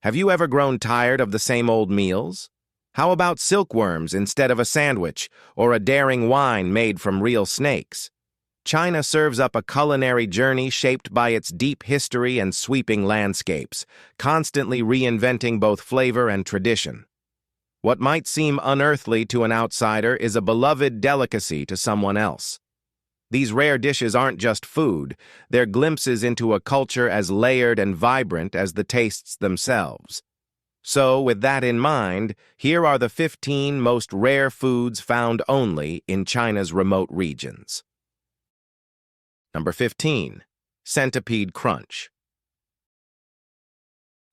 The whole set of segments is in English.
Have you ever grown tired of the same old meals? How about silkworms instead of a sandwich, or a daring wine made from real snakes? China serves up a culinary journey shaped by its deep history and sweeping landscapes, constantly reinventing both flavor and tradition. What might seem unearthly to an outsider is a beloved delicacy to someone else. These rare dishes aren't just food, they're glimpses into a culture as layered and vibrant as the tastes themselves. So, with that in mind, here are the 15 most rare foods found only in China's remote regions. Number 15. Centipede crunch.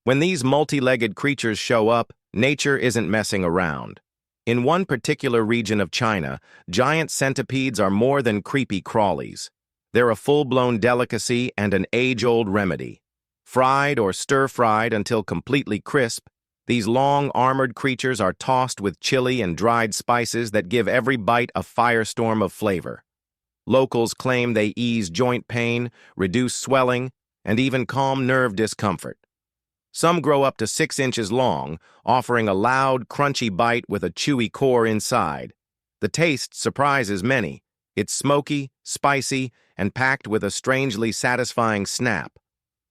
When these multi-legged creatures show up, nature isn't messing around. In one particular region of China, giant centipedes are more than creepy crawlies. They're a full-blown delicacy and an age-old remedy. Fried or stir-fried until completely crisp, these long, armored creatures are tossed with chili and dried spices that give every bite a firestorm of flavor. Locals claim they ease joint pain, reduce swelling, and even calm nerve discomfort. Some grow up to 6 inches long, offering a loud, crunchy bite with a chewy core inside. The taste surprises many. It's smoky, spicy, and packed with a strangely satisfying snap.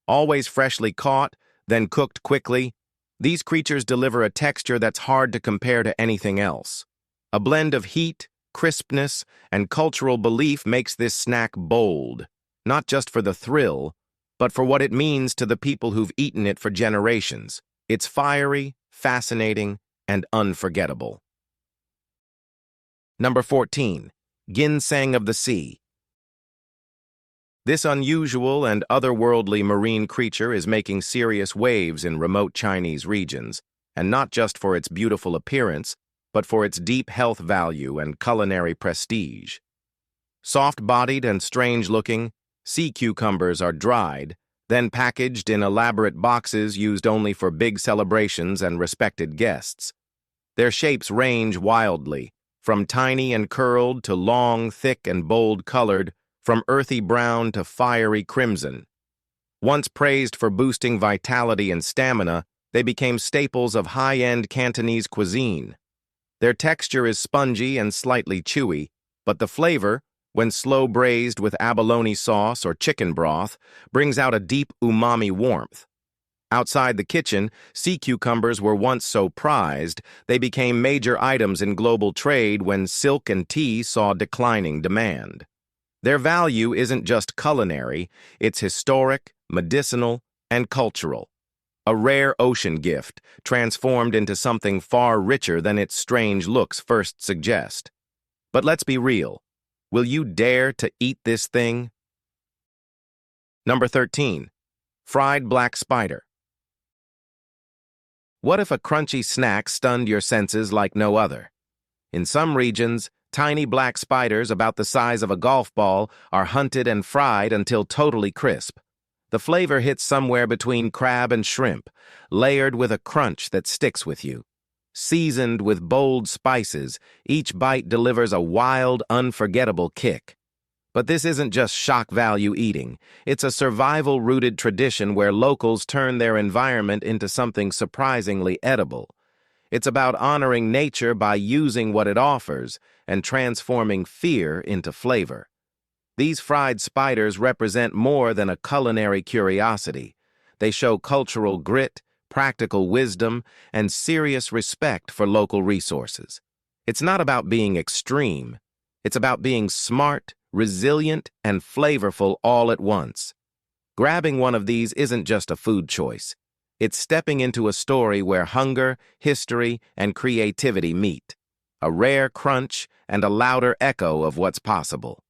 Always freshly caught, then cooked quickly, these creatures deliver a texture that's hard to compare to anything else. A blend of heat, crispness, and cultural belief makes this snack bold, not just for the thrill, but for what it means to the people who've eaten it for generations. It's fiery, fascinating, and unforgettable. Number 14. Ginseng of the sea. This unusual and otherworldly marine creature is making serious waves in remote Chinese regions, and not just for its beautiful appearance, but for its deep health value and culinary prestige. Soft-bodied and strange-looking, sea cucumbers are dried, then packaged in elaborate boxes used only for big celebrations and respected guests. Their shapes range wildly, from tiny and curled to long, thick, and bold-colored, from earthy brown to fiery crimson. Once praised for boosting vitality and stamina, they became staples of high-end Cantonese cuisine. Their texture is spongy and slightly chewy, but the flavor, when slow braised with abalone sauce or chicken broth, brings out a deep umami warmth. Outside the kitchen, sea cucumbers were once so prized, they became major items in global trade when silk and tea saw declining demand. Their value isn't just culinary, it's historic, medicinal, and cultural. A rare ocean gift, transformed into something far richer than its strange looks first suggest. But let's be real. Will you dare to eat this thing? Number 13. Fried black spider. What if a crunchy snack stunned your senses like no other? In some regions, tiny black spiders about the size of a golf ball are hunted and fried until totally crisp. The flavor hits somewhere between crab and shrimp, layered with a crunch that sticks with you. Seasoned with bold spices, each bite delivers a wild, unforgettable kick. But this isn't just shock value eating. It's a survival-rooted tradition where locals turn their environment into something surprisingly edible. It's about honoring nature by using what it offers and transforming fear into flavor. These fried spiders represent more than a culinary curiosity. They show cultural grit, practical wisdom, and serious respect for local resources. It's not about being extreme. It's about being smart, resilient, and flavorful all at once. Grabbing one of these isn't just a food choice. It's stepping into a story where hunger, history, and creativity meet. A rare crunch and a louder echo of what's possible.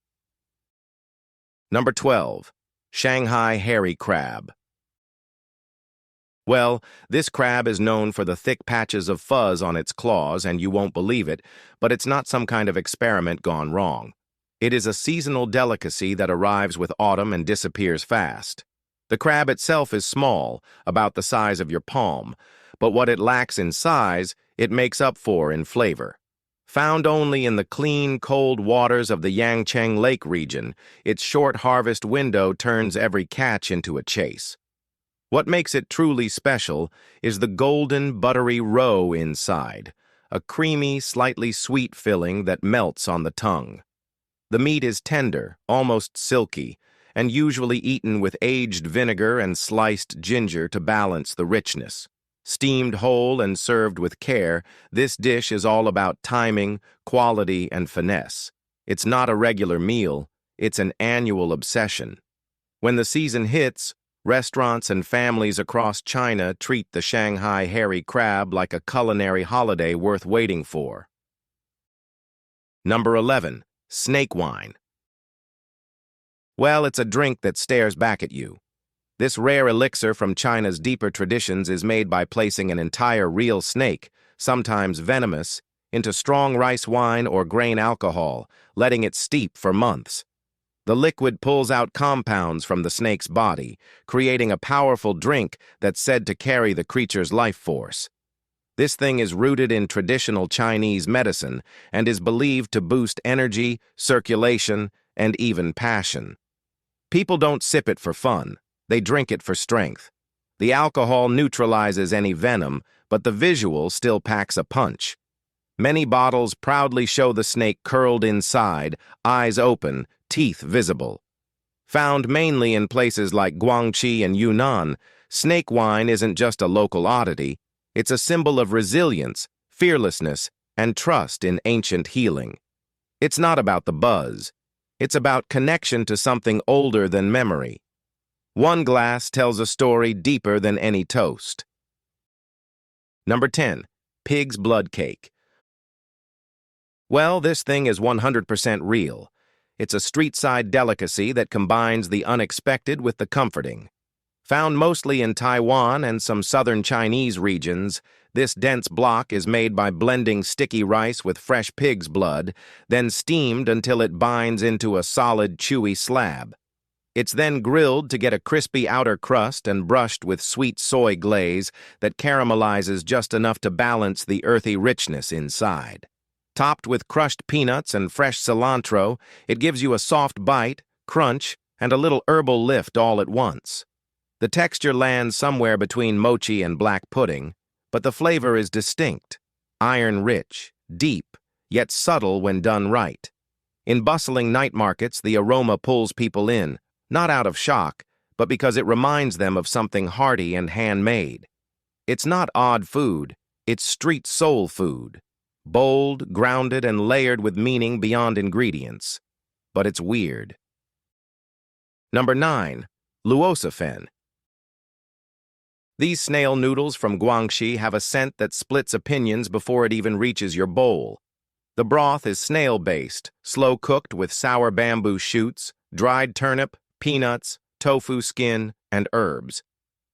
Number 12. Shanghai hairy crab. Well, this crab is known for the thick patches of fuzz on its claws, and you won't believe it, but it's not some kind of experiment gone wrong. It is a seasonal delicacy that arrives with autumn and disappears fast. The crab itself is small, about the size of your palm, but what it lacks in size, it makes up for in flavor. Found only in the clean, cold waters of the Yangcheng Lake region, its short harvest window turns every catch into a chase. What makes it truly special is the golden, buttery roe inside, a creamy, slightly sweet filling that melts on the tongue. The meat is tender, almost silky, and usually eaten with aged vinegar and sliced ginger to balance the richness. Steamed whole and served with care, this dish is all about timing, quality, and finesse. It's not a regular meal, it's an annual obsession. When the season hits, restaurants and families across China treat the Shanghai hairy crab like a culinary holiday worth waiting for. Number 11. Snake wine. Well, it's a drink that stares back at you. This rare elixir from China's deeper traditions is made by placing an entire real snake, sometimes venomous, into strong rice wine or grain alcohol, letting it steep for months. The liquid pulls out compounds from the snake's body, creating a powerful drink that's said to carry the creature's life force. This thing is rooted in traditional Chinese medicine and is believed to boost energy, circulation, and even passion. People don't sip it for fun, they drink it for strength. The alcohol neutralizes any venom, but the visual still packs a punch. Many bottles proudly show the snake curled inside, eyes open, teeth visible. Found mainly in places like Guangxi and Yunnan, snake wine isn't just a local oddity, it's a symbol of resilience, fearlessness, and trust in ancient healing. It's not about the buzz. It's about connection to something older than memory. One glass tells a story deeper than any toast. Number 10. Pig's blood cake. Well, this thing is 100% real. It's a street-side delicacy that combines the unexpected with the comforting. Found mostly in Taiwan and some southern Chinese regions, this dense block is made by blending sticky rice with fresh pig's blood, then steamed until it binds into a solid, chewy slab. It's then grilled to get a crispy outer crust and brushed with sweet soy glaze that caramelizes just enough to balance the earthy richness inside. Topped with crushed peanuts and fresh cilantro, it gives you a soft bite, crunch, and a little herbal lift all at once. The texture lands somewhere between mochi and black pudding, but the flavor is distinct, iron-rich, deep, yet subtle when done right. In bustling night markets, the aroma pulls people in, not out of shock, but because it reminds them of something hearty and handmade. It's not odd food, it's street soul food. Bold, grounded, and layered with meaning beyond ingredients. But it's weird. Number 9. Luosafen. These snail noodles from Guangxi have a scent that splits opinions before it even reaches your bowl. The broth is snail-based, slow-cooked with sour bamboo shoots, dried turnip, peanuts, tofu skin, and herbs.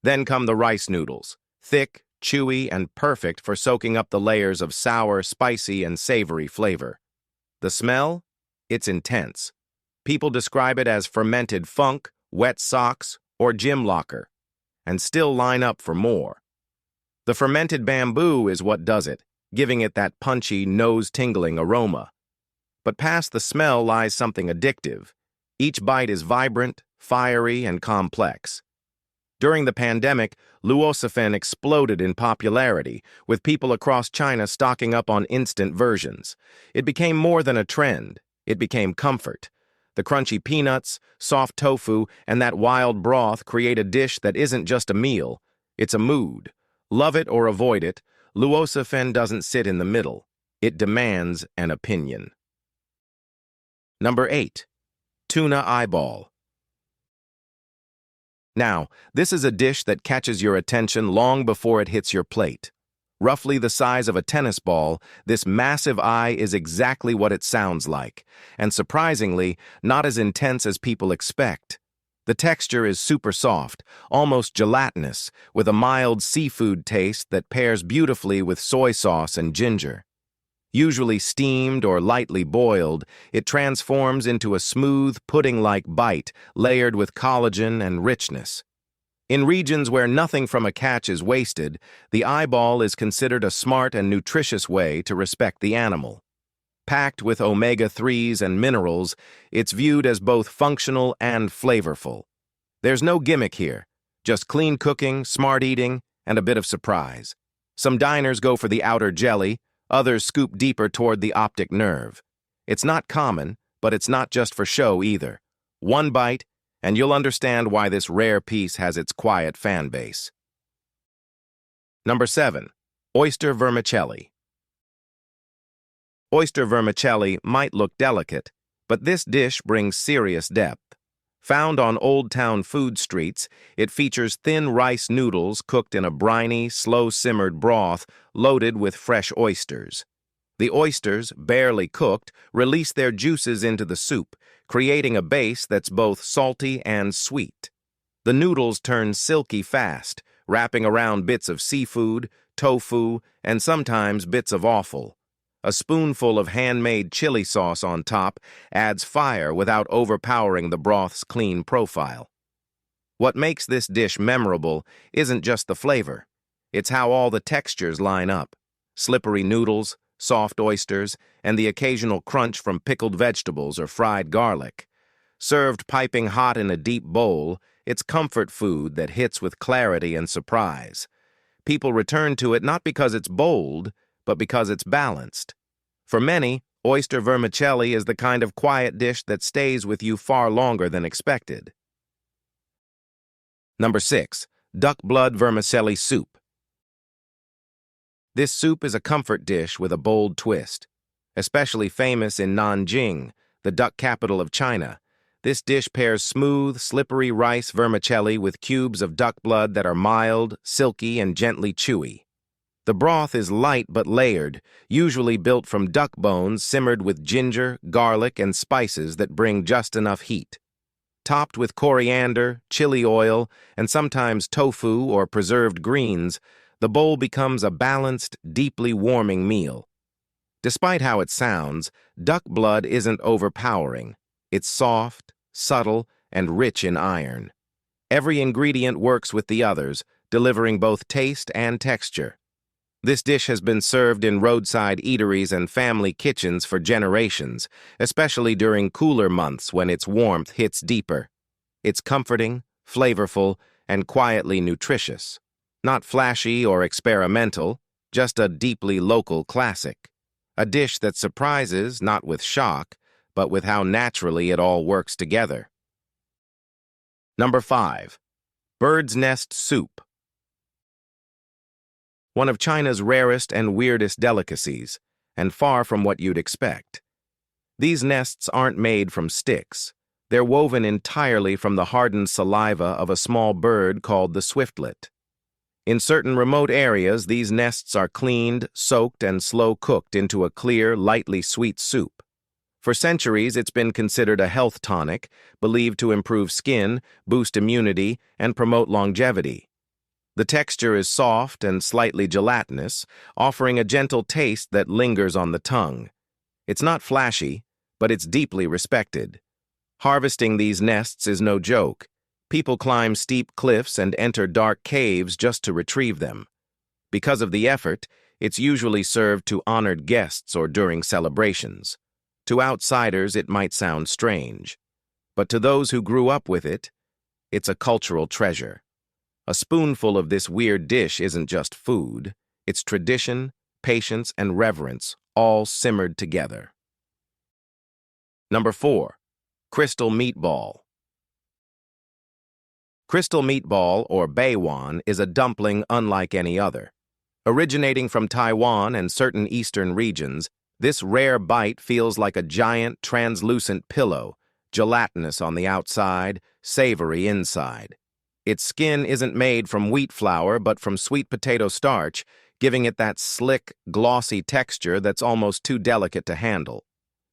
Then come the rice noodles, thick, chewy, and perfect for soaking up the layers of sour, spicy, and savory flavor. The smell? It's intense. People describe it as fermented funk, wet socks, or gym locker, and still line up for more. The fermented bamboo is what does it, giving it that punchy, nose-tingling aroma. But past the smell lies something addictive. Each bite is vibrant, fiery, and complex. During the pandemic, Luosafen exploded in popularity, with people across China stocking up on instant versions. It became more than a trend. It became comfort. The crunchy peanuts, soft tofu, and that wild broth create a dish that isn't just a meal. It's a mood. Love it or avoid it, Luosafen doesn't sit in the middle. It demands an opinion. Number 8. Tuna eyeball. Now, this is a dish that catches your attention long before it hits your plate. Roughly the size of a tennis ball, this massive eye is exactly what it sounds like, and surprisingly, not as intense as people expect. The texture is super soft, almost gelatinous, with a mild seafood taste that pairs beautifully with soy sauce and ginger. Usually steamed or lightly boiled, it transforms into a smooth, pudding-like bite layered with collagen and richness. In regions where nothing from a catch is wasted, the eyeball is considered a smart and nutritious way to respect the animal. Packed with omega-3s and minerals, it's viewed as both functional and flavorful. There's no gimmick here, Just clean cooking, smart eating, and a bit of surprise. Some diners go for the outer jelly, others scoop deeper toward the optic nerve. It's not common, but it's not just for show either. One bite, and you'll understand why this rare piece has its quiet fan base. Number 7. Oyster vermicelli. Oyster vermicelli might look delicate, but this dish brings serious depth. Found on Old Town food streets, it features thin rice noodles cooked in a briny, slow-simmered broth loaded with fresh oysters. The oysters, barely cooked, release their juices into the soup, creating a base that's both salty and sweet. The noodles turn silky fast, wrapping around bits of seafood, tofu, and sometimes bits of offal. A spoonful of handmade chili sauce on top adds fire without overpowering the broth's clean profile. What makes this dish memorable isn't just the flavor. It's how all the textures line up. Slippery noodles, soft oysters, and the occasional crunch from pickled vegetables or fried garlic. Served piping hot in a deep bowl, it's comfort food that hits with clarity and surprise. People return to it not because it's bold, but because it's balanced. For many, oyster vermicelli is the kind of quiet dish that stays with you far longer than expected. Number 6. Duck blood vermicelli soup. This soup is a comfort dish with a bold twist. Especially famous in Nanjing, the duck capital of China, this dish pairs smooth, slippery rice vermicelli with cubes of duck blood that are mild, silky, and gently chewy. The broth is light but layered, usually built from duck bones simmered with ginger, garlic, and spices that bring just enough heat. Topped with coriander, chili oil, and sometimes tofu or preserved greens, the bowl becomes a balanced, deeply warming meal. Despite how it sounds, duck blood isn't overpowering. It's soft, subtle, and rich in iron. Every ingredient works with the others, delivering both taste and texture. This dish has been served in roadside eateries and family kitchens for generations, especially during cooler months when its warmth hits deeper. It's comforting, flavorful, and quietly nutritious. Not flashy or experimental, just a deeply local classic. A dish that surprises not with shock, but with how naturally it all works together. Number 5. Bird's nest soup. One of China's rarest and weirdest delicacies, and far from what you'd expect. These nests aren't made from sticks. They're woven entirely from the hardened saliva of a small bird called the swiftlet. In certain remote areas, these nests are cleaned, soaked, and slow-cooked into a clear, lightly sweet soup. For centuries, it's been considered a health tonic, believed to improve skin, boost immunity, and promote longevity. The texture is soft and slightly gelatinous, offering a gentle taste that lingers on the tongue. It's not flashy, but it's deeply respected. Harvesting these nests is no joke. People climb steep cliffs and enter dark caves just to retrieve them. Because of the effort, it's usually served to honored guests or during celebrations. To outsiders, it might sound strange. But to those who grew up with it, it's a cultural treasure. A spoonful of this weird dish isn't just food. It's tradition, patience, and reverence, all simmered together. Number 4. Crystal meatball. Crystal meatball, or beiwan, is a dumpling unlike any other. Originating from Taiwan and certain eastern regions, this rare bite feels like a giant, translucent pillow, gelatinous on the outside, savory inside. Its skin isn't made from wheat flour but from sweet potato starch, giving it that slick, glossy texture that's almost too delicate to handle.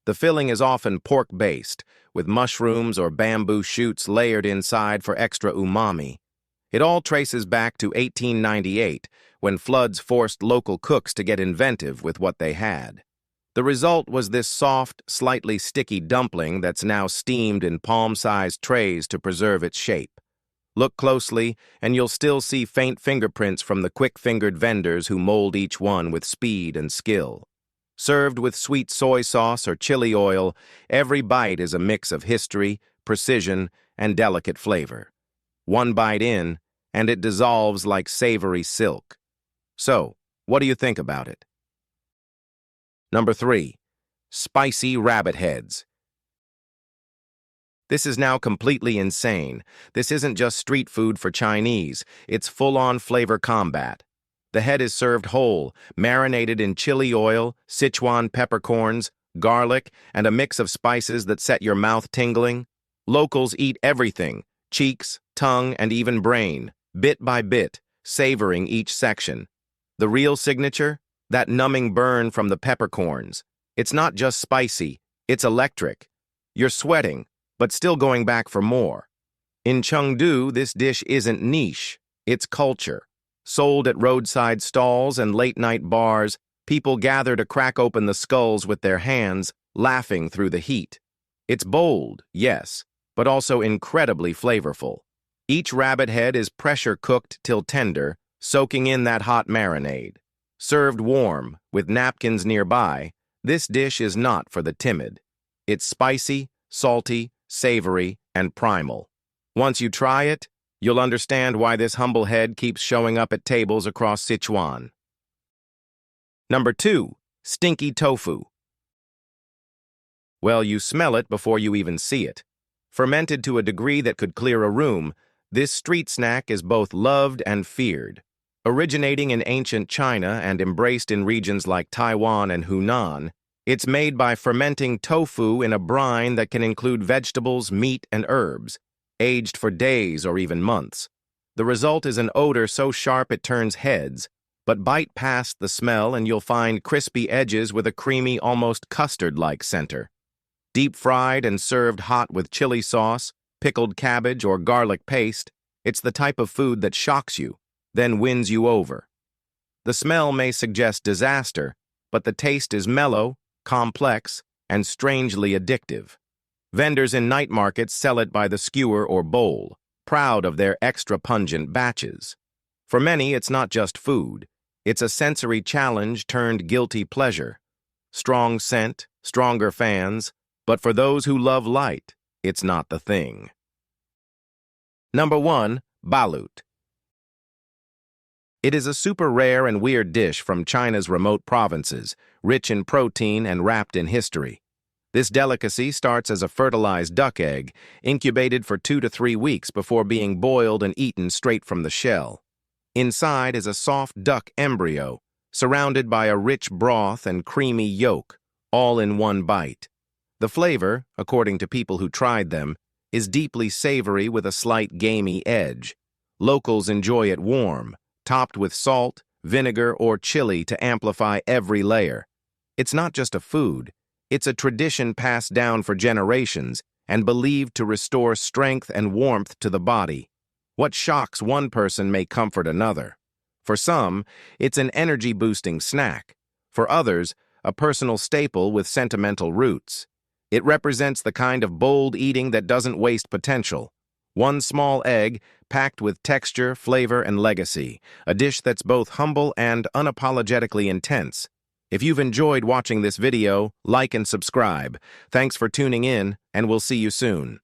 The filling is often pork-based, with mushrooms or bamboo shoots layered inside for extra umami. It all traces back to 1898, when floods forced local cooks to get inventive with what they had. The result was this soft, slightly sticky dumpling that's now steamed in palm-sized trays to preserve its shape. Look closely, and you'll still see faint fingerprints from the quick-fingered vendors who mold each one with speed and skill. Served with sweet soy sauce or chili oil, every bite is a mix of history, precision, and delicate flavor. One bite in, and it dissolves like savory silk. So, what do you think about it? Number 3. Spicy rabbit heads. This is now completely insane. This isn't just street food for Chinese, it's full-on flavor combat. The head is served whole, marinated in chili oil, Sichuan peppercorns, garlic, and a mix of spices that set your mouth tingling. Locals eat everything, cheeks, tongue, and even brain, bit by bit, savoring each section. The real signature? That numbing burn from the peppercorns. It's not just spicy, it's electric. You're sweating, but still going back for more. In Chengdu, this dish isn't niche, it's culture. Sold at roadside stalls and late-night bars, people gather to crack open the skulls with their hands, laughing through the heat. It's bold, yes, but also incredibly flavorful. Each rabbit head is pressure-cooked till tender, soaking in that hot marinade. Served warm, with napkins nearby, this dish is not for the timid. It's spicy, salty, savory, and primal. Once you try it, you'll understand why this humble head keeps showing up at tables across Sichuan. Number 2. Stinky tofu. Well, you smell it before you even see it. Fermented to a degree that could clear a room, this street snack is both loved and feared. Originating in ancient China and embraced in regions like Taiwan and Hunan, it's made by fermenting tofu in a brine that can include vegetables, meat, and herbs, aged for days or even months. The result is an odor so sharp it turns heads, but bite past the smell and you'll find crispy edges with a creamy, almost custard-like center. Deep fried and served hot with chili sauce, pickled cabbage, or garlic paste, it's the type of food that shocks you, then wins you over. The smell may suggest disaster, but the taste is mellow, complex, and strangely addictive. Vendors in night markets sell it by the skewer or bowl, proud of their extra pungent batches. For many, it's not just food. It's a sensory challenge turned guilty pleasure. Strong scent, stronger fans, but for those who love light, it's not the thing. Number 1. Balut. It is a super rare and weird dish from China's remote provinces, rich in protein and wrapped in history. This delicacy starts as a fertilized duck egg, incubated for 2 to 3 weeks before being boiled and eaten straight from the shell. Inside is a soft duck embryo, surrounded by a rich broth and creamy yolk, all in one bite. The flavor, according to people who tried them, is deeply savory with a slight gamey edge. Locals enjoy it warm, topped with salt, vinegar, or chili to amplify every layer. It's not just a food, it's a tradition passed down for generations and believed to restore strength and warmth to the body. What shocks one person may comfort another. For some, it's an energy-boosting snack. For others, a personal staple with sentimental roots. It represents the kind of bold eating that doesn't waste potential. One small egg, packed with texture, flavor, and legacy. A dish that's both humble and unapologetically intense. If you've enjoyed watching this video, like and subscribe. Thanks for tuning in, and we'll see you soon.